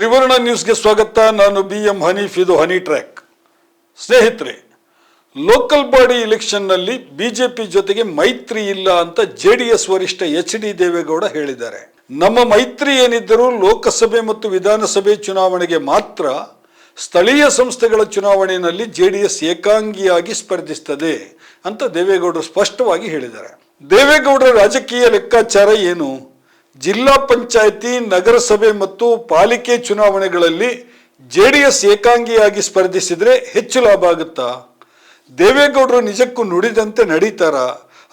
ತ್ರಿವರ್ಣ ನ್ಯೂಸ್ಗೆ ಸ್ವಾಗತ. ನಾನು BM ಹನೀಫ್, ಇದು ಹನಿ ಟ್ರ್ಯಾಕ್. ಸ್ನೇಹಿತರೆ, ಲೋಕಲ್ ಬಾಡಿ ಎಲೆಕ್ಷನ್ನಲ್ಲಿ ಬಿಜೆಪಿ ಜೊತೆಗೆ ಮೈತ್ರಿ ಇಲ್ಲ ಅಂತ JDS ವರಿಷ್ಠ HD ದೇವೇಗೌಡ ಹೇಳಿದ್ದಾರೆ. ನಮ್ಮ ಮೈತ್ರಿ ಏನಿದ್ದರೂ ಲೋಕಸಭೆ ಮತ್ತು ವಿಧಾನಸಭೆ ಚುನಾವಣೆಗೆ ಮಾತ್ರ. ಸ್ಥಳೀಯ ಸಂಸ್ಥೆಗಳ ಚುನಾವಣೆಯಲ್ಲಿ JDS ಏಕಾಂಗಿಯಾಗಿ ಸ್ಪರ್ಧಿಸುತ್ತದೆ ಅಂತ ದೇವೇಗೌಡರು ಸ್ಪಷ್ಟವಾಗಿ ಹೇಳಿದ್ದಾರೆ. ದೇವೇಗೌಡರ ರಾಜಕೀಯ ಲೆಕ್ಕಾಚಾರ ಏನು? ಜಿಲ್ಲಾ ಪಂಚಾಯಿತಿ, ನಗರಸಭೆ ಮತ್ತು ಪಾಲಿಕೆ ಚುನಾವಣೆಗಳಲ್ಲಿ JDS ಏಕಾಂಗಿಯಾಗಿ ಸ್ಪರ್ಧಿಸಿದ್ರೆ ಹೆಚ್ಚು ಲಾಭ ಆಗುತ್ತಾ? ದೇವೇಗೌಡರು ನಿಜಕ್ಕೂ ನುಡಿದಂತೆ ನಡೀತಾರಾ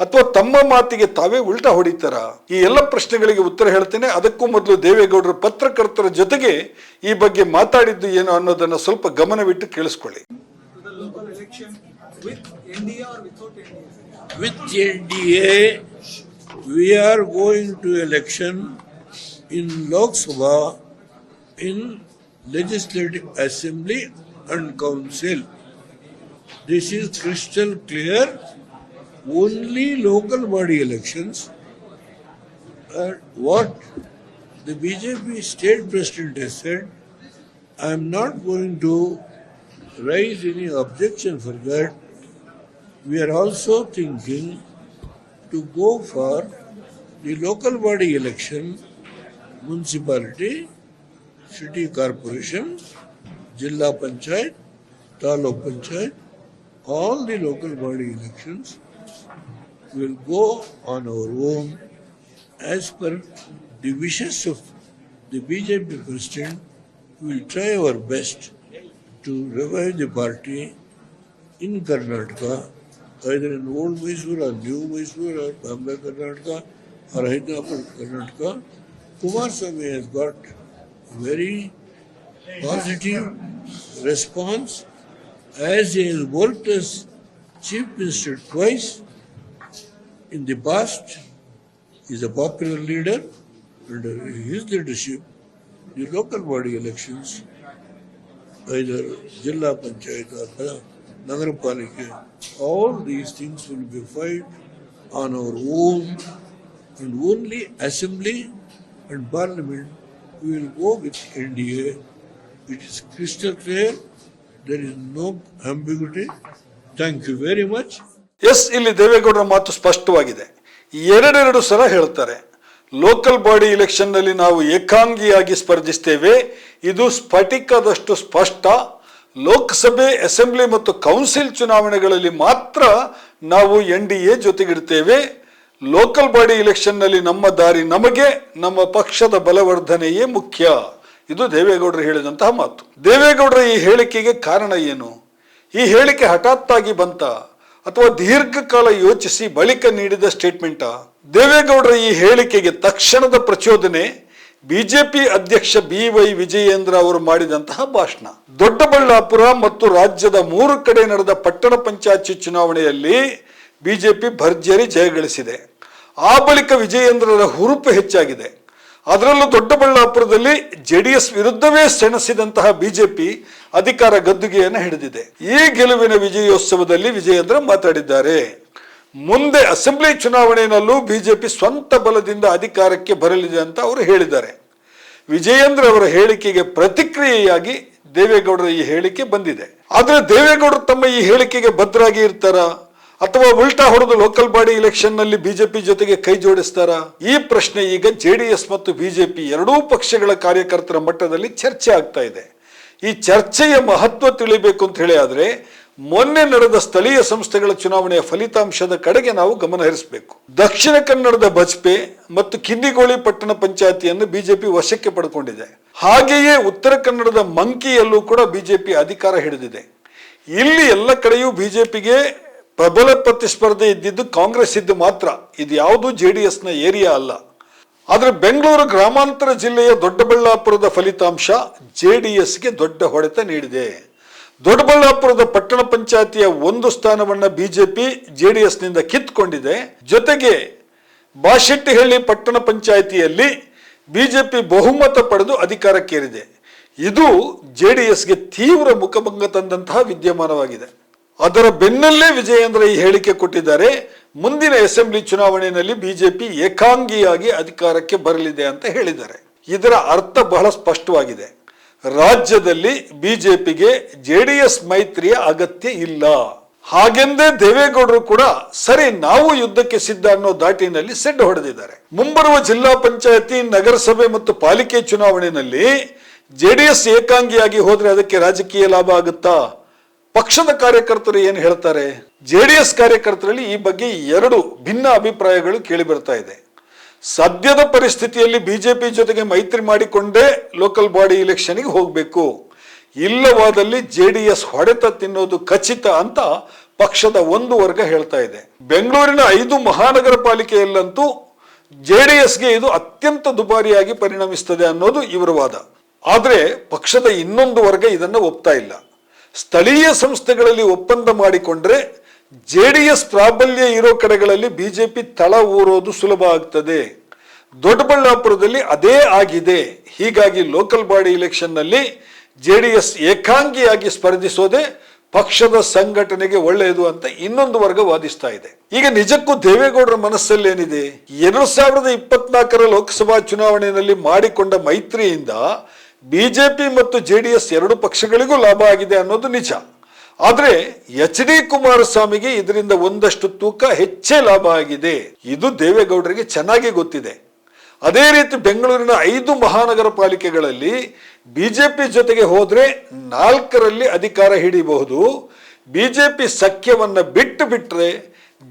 ಅಥವಾ ತಮ್ಮ ಮಾತಿಗೆ ತಾವೇ ಉಲ್ಟಾ ಹೊಡಿತಾರಾ? ಈ ಎಲ್ಲ ಪ್ರಶ್ನೆಗಳಿಗೆ ಉತ್ತರ ಹೇಳ್ತೇನೆ. ಅದಕ್ಕೂ ಮೊದಲು ದೇವೇಗೌಡರ ಪತ್ರಕರ್ತರ ಜೊತೆಗೆ ಈ ಬಗ್ಗೆ ಮಾತಾಡಿದ್ದು ಏನು ಅನ್ನೋದನ್ನ ಸ್ವಲ್ಪ ಗಮನವಿಟ್ಟು ಕೇಳಿಸ್ಕೊಳ್ಳಿ. With NDA, we are going to election in Lok Sabha, in Legislative Assembly and Council. This is crystal clear. Only local body elections. What the BJP state president has said, I am not going to raise any objection for that. We are also thinking to go for the local body election, municipality, city corporation, Jilla Panchayat, Taluk Panchayat, all the local body elections will go on our own as per the wishes of the BJP president. We will try our best to revive the party in Karnataka, either in old Mysore or new Mysore or Bombay Karnataka or Hyderabad Karnataka. Kumaraswamy has got very positive response, as he has worked as Chief Minister twice in the past. He is a popular leader. Under his leadership, the local body elections, either Jilla Panchayat or Nagarapalika, all these things will be fought on our own, and only Assembly and Parliament we will go with NDA. It is crystal clear. There is no ambiguity. Thank you very much. Yes, ಇಲ್ಲಿ ದೇವೇಗೌಡರ ಮಾತು ಸ್ಪಷ್ಟವಾಗಿದೆ. ಎರಡೆರಡು ಸಲ ಹೇಳ್ತಾರೆ, local body election ನಲ್ಲಿ ನಾವು ಏಕಾಂಗಿಯಾಗಿ ಸ್ಪರ್ಧಿಸ್ತೇವೆ. ಇದು ಸ್ಫಟಿಕದಷ್ಟು ಸ್ಪಷ್ಟ. ಲೋಕಸಭೆ, ಅಸೆಂಬ್ಲಿ ಮತ್ತು ಕೌನ್ಸಿಲ್ ಚುನಾವಣೆಗಳಲ್ಲಿ ಮಾತ್ರ ನಾವು NDA ಜೊತೆಗಿಡ್ತೇವೆ. ಲೋಕಲ್ ಬಾಡಿ ಎಲೆಕ್ಷನ್ ನಲ್ಲಿ ನಮ್ಮ ದಾರಿ ನಮಗೆ, ನಮ್ಮ ಪಕ್ಷದ ಬಲವರ್ಧನೆಯೇ ಮುಖ್ಯ. ಇದು ದೇವೇಗೌಡರು ಹೇಳಿದಂತಹ ಮಾತು. ದೇವೇಗೌಡರ ಈ ಹೇಳಿಕೆಗೆ ಕಾರಣ ಏನು? ಈ ಹೇಳಿಕೆ ಹಠಾತ್ತಾಗಿ ಬಂತ ಅಥವಾ ದೀರ್ಘಕಾಲ ಯೋಚಿಸಿ ಬಳಿಕ ನೀಡಿದ ಸ್ಟೇಟ್ಮೆಂಟಾ? ದೇವೇಗೌಡರ ಈ ಹೇಳಿಕೆಗೆ ತಕ್ಷಣದ ಪ್ರಚೋದನೆ ಬಿಜೆಪಿ ಅಧ್ಯಕ್ಷ BY ವಿಜಯೇಂದ್ರ ಅವರು ಮಾಡಿದಂತಹ ಭಾಷಣ. ದೊಡ್ಡಬಳ್ಳಾಪುರ ಮತ್ತು ರಾಜ್ಯದ 3 ಕಡೆ ನಡೆದ ಪಟ್ಟಣ ಪಂಚಾಯತ್ ಚುನಾವಣೆಯಲ್ಲಿ ಬಿಜೆಪಿ ಭರ್ಜರಿ ಜಯಗಳಿಸಿದೆ. ಆ ಬಳಿಕ ವಿಜಯೇಂದ್ರರ ಹುರುಪು ಹೆಚ್ಚಾಗಿದೆ. ಅದರಲ್ಲೂ ದೊಡ್ಡಬಳ್ಳಾಪುರದಲ್ಲಿ JDS ವಿರುದ್ಧವೇ ಸೆಣಸಿದಂತಹ ಬಿಜೆಪಿ ಅಧಿಕಾರ ಗದ್ದುಗೆಯನ್ನು ಹಿಡಿದಿದೆ. ಈ ಗೆಲುವಿನ ವಿಜಯೋತ್ಸವದಲ್ಲಿ ವಿಜಯೇಂದ್ರ ಮಾತಾಡಿದ್ದಾರೆ. ಮುಂದೆ ಅಸೆಂಬ್ಲಿ ಚುನಾವಣೆಯಲ್ಲೂ ಬಿಜೆಪಿ ಸ್ವಂತ ಬಲದಿಂದ ಅಧಿಕಾರಕ್ಕೆ ಬರಲಿದೆ ಅಂತ ಅವರು ಹೇಳಿದ್ದಾರೆ. ವಿಜಯೇಂದ್ರ ಅವರ ಹೇಳಿಕೆಗೆ ಪ್ರತಿಕ್ರಿಯೆಯಾಗಿ ದೇವೇಗೌಡರ ಈ ಹೇಳಿಕೆ ಬಂದಿದೆ. ಆದರೆ ದೇವೇಗೌಡರು ತಮ್ಮ ಈ ಹೇಳಿಕೆಗೆ ಭದ್ರಾಗಿ ಇರ್ತಾರಾ ಅಥವಾ ಉಲ್ಟಾ ಹೊಡೆದು ಲೋಕಲ್ ಬಾಡಿ ಎಲೆಕ್ಷನ್ ನಲ್ಲಿ ಬಿಜೆಪಿ ಜೊತೆಗೆ ಕೈ ಜೋಡಿಸ್ತಾರಾ? ಈ ಪ್ರಶ್ನೆ ಈಗ JDS ಮತ್ತು ಬಿಜೆಪಿ ಎರಡೂ ಪಕ್ಷಗಳ ಕಾರ್ಯಕರ್ತರ ಮಟ್ಟದಲ್ಲಿ ಚರ್ಚೆ ಆಗ್ತಾ ಇದೆ. ಈ ಚರ್ಚೆಯ ಮಹತ್ವ ತಿಳಿಬೇಕು ಅಂತ ಹೇಳಿ ಆದ್ರೆ ಮೊನ್ನೆ ನಡೆದ ಸ್ಥಳೀಯ ಸಂಸ್ಥೆಗಳ ಚುನಾವಣೆಯ ಫಲಿತಾಂಶದ ಕಡೆಗೆ ನಾವು ಗಮನ ಹರಿಸಬೇಕು. ದಕ್ಷಿಣ ಕನ್ನಡದ ಬಜ್ಪೆ ಮತ್ತು ಕಿನ್ನಿಗೋಳಿ ಪಟ್ಟಣ ಪಂಚಾಯತಿಯನ್ನು ಬಿಜೆಪಿ ವಶಕ್ಕೆ ಪಡ್ಕೊಂಡಿದೆ. ಹಾಗೆಯೇ ಉತ್ತರ ಕನ್ನಡದ ಮಂಕಿಯಲ್ಲೂ ಕೂಡ ಬಿಜೆಪಿ ಅಧಿಕಾರ ಹಿಡಿದಿದೆ. ಇಲ್ಲಿ ಎಲ್ಲ ಕಡೆಯೂ ಬಿಜೆಪಿಗೆ ಪ್ರಬಲ ಪ್ರತಿಸ್ಪರ್ಧೆ ಇದ್ದಿದ್ದು ಕಾಂಗ್ರೆಸ್ ಇದ್ದು ಮಾತ್ರ. ಇದು ಯಾವುದು JDSನ ಏರಿಯಾ ಅಲ್ಲ. ಆದರೆ ಬೆಂಗಳೂರು ಗ್ರಾಮಾಂತರ ಜಿಲ್ಲೆಯ ದೊಡ್ಡಬಳ್ಳಾಪುರದ ಫಲಿತಾಂಶ JDSಗೆ ದೊಡ್ಡ ಹೊಡೆತ ನೀಡಿದೆ. ದೊಡ್ಡಬಳ್ಳಾಪುರದ ಪಟ್ಟಣ ಪಂಚಾಯತಿಯ 1 ಸ್ಥಾನವನ್ನ ಬಿಜೆಪಿ JDSನಿಂದ ಕಿತ್ತುಕೊಂಡಿದೆ. ಜೊತೆಗೆ ಬಾಶೆಟ್ಟಿಹಳ್ಳಿ ಪಟ್ಟಣ ಪಂಚಾಯತಿಯಲ್ಲಿ ಬಿಜೆಪಿ ಬಹುಮತ ಪಡೆದು ಅಧಿಕಾರಕ್ಕೇರಿದೆ. ಇದು JDSಗೆ ತೀವ್ರ ಮುಖಭಂಗ ತಂದಂತಹ ವಿದ್ಯಮಾನವಾಗಿದೆ. ಅದರ ಬೆನ್ನಲ್ಲೇ ವಿಜಯೇಂದ್ರ ಈ ಹೇಳಿಕೆ ಕೊಟ್ಟಿದ್ದಾರೆ. ಮುಂದಿನ ಅಸೆಂಬ್ಲಿ ಚುನಾವಣೆಯಲ್ಲಿ ಬಿಜೆಪಿ ಏಕಾಂಗಿಯಾಗಿ ಅಧಿಕಾರಕ್ಕೆ ಬರಲಿದೆ ಅಂತ ಹೇಳಿದ್ದಾರೆ. ಇದರ ಅರ್ಥ ಬಹಳ ಸ್ಪಷ್ಟವಾಗಿದೆ. ರಾಜ್ಯದಲ್ಲಿ ಬಿಜೆಪಿಗೆ ಜೆಡಿಎಸ್ ಮೈತ್ರಿಯ ಅಗತ್ಯ ಇಲ್ಲ. ಹಾಗೆಂದೇ ದೇವೇಗೌಡರು ಕೂಡ ಸರಿ ನಾವು ಯುದ್ಧಕ್ಕೆ ಸಿದ್ಧ ಅನ್ನೋ ದಾಟಿನಲ್ಲಿ ಸೆಡ್ಡು ಹೊಡೆದಿದ್ದಾರೆ. ಮುಂಬರುವ ಜಿಲ್ಲಾ ಪಂಚಾಯತಿ, ನಗರಸಭೆ ಮತ್ತು ಪಾಲಿಕೆ ಚುನಾವಣೆಯಲ್ಲಿ ಜೆಡಿಎಸ್ ಏಕಾಂಗಿಯಾಗಿ ಹೋದ್ರೆ ಅದಕ್ಕೆ ರಾಜಕೀಯ ಲಾಭ ಆಗುತ್ತಾ? ಪಕ್ಷದ ಕಾರ್ಯಕರ್ತರು ಏನು ಹೇಳ್ತಾರೆ? ಜೆಡಿಎಸ್ ಕಾರ್ಯಕರ್ತರಲ್ಲಿ ಈ ಬಗ್ಗೆ ಎರಡು ಭಿನ್ನ ಅಭಿಪ್ರಾಯಗಳು ಕೇಳಿ ಬರ್ತಾ ಇದೆ. ಸದ್ಯದ ಪರಿಸ್ಥಿತಿಯಲ್ಲಿ ಬಿಜೆಪಿ ಜೊತೆಗೆ ಮೈತ್ರಿ ಮಾಡಿಕೊಂಡೇ ಲೋಕಲ್ ಬಾಡಿ ಇಲೆಕ್ಷನ್ಗೆ ಹೋಗಬೇಕು, ಇಲ್ಲವಾದಲ್ಲಿ ಜೆಡಿಎಸ್ ಹೊಡೆತ ತಿನ್ನೋದು ಖಚಿತ ಅಂತ ಪಕ್ಷದ ಒಂದು ವರ್ಗ ಹೇಳ್ತಾ ಇದೆ. ಬೆಂಗಳೂರಿನ 5 ಮಹಾನಗರ ಪಾಲಿಕೆಯಲ್ಲಂತೂ ಜೆಡಿಎಸ್ಗೆ ಇದು ಅತ್ಯಂತ ದುಬಾರಿಯಾಗಿ ಪರಿಣಮಿಸ್ತದೆ ಅನ್ನೋದು ಇವರ ವಾದ. ಆದರೆ ಪಕ್ಷದ ಇನ್ನೊಂದು ವರ್ಗ ಇದನ್ನು ಒಪ್ತಾ ಇಲ್ಲ. ಸ್ಥಳೀಯ ಸಂಸ್ಥೆಗಳಲ್ಲಿ ಒಪ್ಪಂದ ಮಾಡಿಕೊಂಡ್ರೆ ಜೆಡಿಎಸ್ ಪ್ರಾಬಲ್ಯ ಇರೋ ಕಡೆಗಳಲ್ಲಿ ಬಿಜೆಪಿ ತಳ ಊರೋದು ಸುಲಭ ಆಗ್ತದೆ. ದೊಡ್ಡಬಳ್ಳಾಪುರದಲ್ಲಿ ಅದೇ ಆಗಿದೆ. ಹೀಗಾಗಿ ಲೋಕಲ್ ಬಾಡಿ ಇಲೆಕ್ಷನ್ ನಲ್ಲಿ ಜೆಡಿಎಸ್ ಏಕಾಂಗಿಯಾಗಿ ಸ್ಪರ್ಧಿಸೋದೇ ಪಕ್ಷದ ಸಂಘಟನೆಗೆ ಒಳ್ಳೆಯದು ಅಂತ ಇನ್ನೊಂದು ವರ್ಗ ವಾದಿಸ್ತಾ ಇದೆ. ಈಗ ನಿಜಕ್ಕೂ ದೇವೇಗೌಡರ ಮನಸ್ಸಲ್ಲಿ ಏನಿದೆ? 2024 ಲೋಕಸಭಾ ಚುನಾವಣೆಯಲ್ಲಿ ಮಾಡಿಕೊಂಡ ಮೈತ್ರಿಯಿಂದ ಬಿಜೆಪಿ ಮತ್ತು ಜೆಡಿಎಸ್ ಎರಡು ಪಕ್ಷಗಳಿಗೂ ಲಾಭ ಆಗಿದೆ ಅನ್ನೋದು ನಿಜ. ಆದ್ರೆ ಎಚ್.ಡಿ. ಕುಮಾರಸ್ವಾಮಿಗೆ ಇದರಿಂದ ಒಂದಷ್ಟು ತೂಕ ಹೆಚ್ಚೇ ಲಾಭ ಆಗಿದೆ. ಇದು ದೇವೇಗೌಡರಿಗೆ ಚೆನ್ನಾಗಿ ಗೊತ್ತಿದೆ. ಅದೇ ರೀತಿ ಬೆಂಗಳೂರಿನ 5 ಮಹಾನಗರ ಪಾಲಿಕೆಗಳಲ್ಲಿ ಬಿಜೆಪಿ ಜೊತೆಗೆ ಹೋದ್ರೆ 4ರಲ್ಲಿ ಅಧಿಕಾರ ಹಿಡಿಯಬಹುದು. ಬಿಜೆಪಿ ಸಖ್ಯವನ್ನ ಬಿಟ್ಟರೆ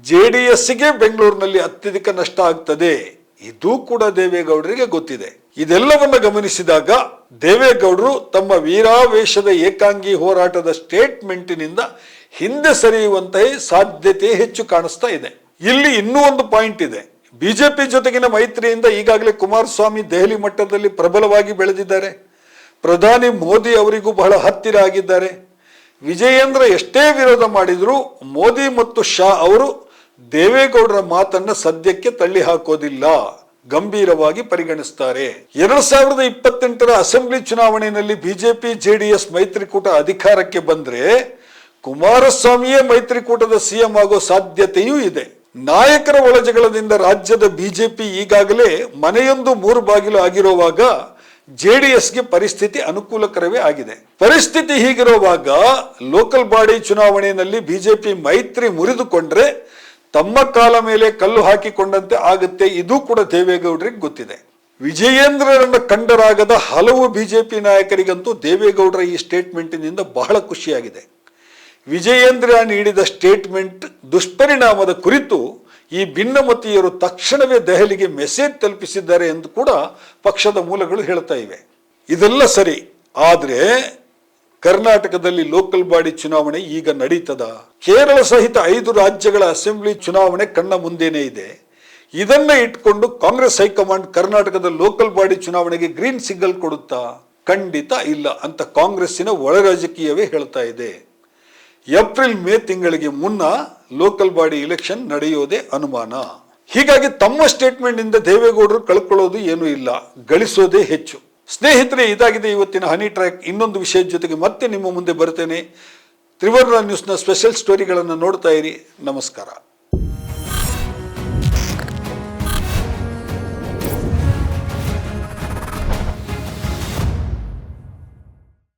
ಜೆಡಿಎಸ್ಗೆ ಬೆಂಗಳೂರಿನಲ್ಲಿ ಅತ್ಯಧಿಕ ನಷ್ಟ ಆಗ್ತದೆ. ಇದು ಕೂಡ ದೇವೇಗೌಡರಿಗೆ ಗೊತ್ತಿದೆ. ಇದೆಲ್ಲವನ್ನ ಗಮನಿಸಿದಾಗ ದೇವೇಗೌಡರು ತಮ್ಮ ವೀರಾವೇಶದ ಏಕಾಂಗಿ ಹೋರಾಟದ ಸ್ಟೇಟ್ಮೆಂಟಿನಿಂದ ಹಿಂದೆ ಸರಿಯುವಂತಹ ಸಾಧ್ಯತೆ ಹೆಚ್ಚು ಕಾಣಿಸ್ತಾ ಇದೆ. ಇಲ್ಲಿ ಇನ್ನೂ ಒಂದು ಪಾಯಿಂಟ್ ಇದೆ. ಬಿಜೆಪಿ ಜೊತೆಗಿನ ಮೈತ್ರಿಯಿಂದ ಈಗಾಗಲೇ ಕುಮಾರಸ್ವಾಮಿ ದೆಹಲಿ ಮಟ್ಟದಲ್ಲಿ ಪ್ರಬಲವಾಗಿ ಬೆಳೆದಿದ್ದಾರೆ. ಪ್ರಧಾನಿ ಮೋದಿ ಅವರಿಗೂ ಬಹಳ ಹತ್ತಿರ ಆಗಿದ್ದಾರೆ. ವಿಜಯೇಂದ್ರ ಎಷ್ಟೇ ವಿರೋಧ ಮಾಡಿದರೂ ಮೋದಿ ಮತ್ತು ಶಾ ಅವರು ದೇವೇಗೌಡರ ಮಾತನ್ನ ಸದ್ಯಕ್ಕೆ ತಳ್ಳಿ ಹಾಕೋದಿಲ್ಲ, ಗಂಭೀರವಾಗಿ ಪರಿಗಣಿಸ್ತಾರೆ. 2028 ಅಸೆಂಬ್ಲಿ ಚುನಾವಣೆಯಲ್ಲಿ ಬಿಜೆಪಿ ಜೆಡಿಎಸ್ ಮೈತ್ರಿಕೂಟ ಅಧಿಕಾರಕ್ಕೆ ಬಂದ್ರೆ ಕುಮಾರಸ್ವಾಮಿಯೇ ಮೈತ್ರಿಕೂಟದ ಸಿಎಂ ಆಗೋ ಸಾಧ್ಯತೆಯೂ ಇದೆ. ನಾಯಕರ ಒಳಜಗಳದಿಂದ ರಾಜ್ಯದ ಬಿಜೆಪಿ ಈಗಾಗಲೇ ಮನೆಯೊಂದು 3 ಬಾಗಿಲು ಆಗಿರುವಾಗ ಜೆಡಿಎಸ್ಗೆ ಪರಿಸ್ಥಿತಿ ಅನುಕೂಲಕರವೇ ಆಗಿದೆ. ಪರಿಸ್ಥಿತಿ ಹೀಗಿರುವಾಗ ಲೋಕಲ್ ಬಾಡಿ ಚುನಾವಣೆಯಲ್ಲಿ ಬಿಜೆಪಿ ಮೈತ್ರಿ ಮುರಿದುಕೊಂಡ್ರೆ ತಮ್ಮ ಕಾಲ ಮೇಲೆ ಕಲ್ಲು ಹಾಕಿಕೊಂಡಂತೆ ಆಗುತ್ತೆ. ಇದು ಕೂಡ ದೇವೇಗೌಡರಿಗೆ ಗೊತ್ತಿದೆ. ವಿಜಯೇಂದ್ರರನ್ನ ಕಂಡರಾಗದ ಹಲವು ಬಿಜೆಪಿ ನಾಯಕರಿಗಂತೂ ದೇವೇಗೌಡರ ಈ ಸ್ಟೇಟ್ಮೆಂಟಿನಿಂದ ಬಹಳ ಖುಷಿಯಾಗಿದೆ. ವಿಜಯೇಂದ್ರ ನೀಡಿದ ಸ್ಟೇಟ್ಮೆಂಟ್ ದುಷ್ಪರಿಣಾಮದ ಕುರಿತು ಈ ಭಿನ್ನಮತೀಯರು ತಕ್ಷಣವೇ ದೆಹಲಿಗೆ ಮೆಸೇಜ್ ತಲುಪಿಸಿದ್ದಾರೆ ಎಂದು ಕೂಡ ಪಕ್ಷದ ಮೂಲಗಳು ಹೇಳ್ತಾ ಇವೆ. ಇದೆಲ್ಲ ಸರಿ, ಆದರೆ ಕರ್ನಾಟಕದಲ್ಲಿ ಲೋಕಲ್ ಬಾಡಿ ಚುನಾವಣೆ ಈಗ ನಡೀತದ? ಕೇರಳ ಸಹಿತ 5 ರಾಜ್ಯಗಳ ಅಸೆಂಬ್ಲಿ ಚುನಾವಣೆ ಕಣ್ಣ ಮುಂದೆನೇ ಇದೆ. ಇದನ್ನ ಇಟ್ಕೊಂಡು ಕಾಂಗ್ರೆಸ್ ಹೈಕಮಾಂಡ್ ಕರ್ನಾಟಕದ ಲೋಕಲ್ ಬಾಡಿ ಚುನಾವಣೆಗೆ ಗ್ರೀನ್ ಸಿಗ್ನಲ್ ಕೊಡುತ್ತಾ? ಖಂಡಿತ ಇಲ್ಲ ಅಂತ ಕಾಂಗ್ರೆಸ್ಸಿನ ಒಳ ರಾಜಕೀಯವೇ ಹೇಳ್ತಾ ಇದೆ. ಏಪ್ರಿಲ್-ಮೇ ತಿಂಗಳಿಗೆ ಮುನ್ನ ಲೋಕಲ್ ಬಾಡಿ ಇಲೆಕ್ಷನ್ ನಡೆಯೋದೇ ಅನುಮಾನ. ಹೀಗಾಗಿ ತಮ್ಮ ಸ್ಟೇಟ್ಮೆಂಟ್ ಇಂದ ದೇವೇಗೌಡರು ಕಳ್ಕೊಳ್ಳೋದು ಏನೂ ಇಲ್ಲ, ಗಳಿಸೋದೇ ಹೆಚ್ಚು. ಸ್ನೇಹಿತರೆ, ಇದಾಗಿದೆ ಇವತ್ತಿನ ಹನಿ ಟ್ರ್ಯಾಕ್. ಇನ್ನೊಂದು ವಿಷಯದ ಜೊತೆಗೆ ಮತ್ತೆ ನಿಮ್ಮ ಮುಂದೆ ಬರ್ತೇನೆ. ತ್ರಿವರ್ಣ ನ್ಯೂಸ್ನ ಸ್ಪೆಷಲ್ ಸ್ಟೋರಿಗಳನ್ನು ನೋಡ್ತಾ ಇರಿ. ನಮಸ್ಕಾರ.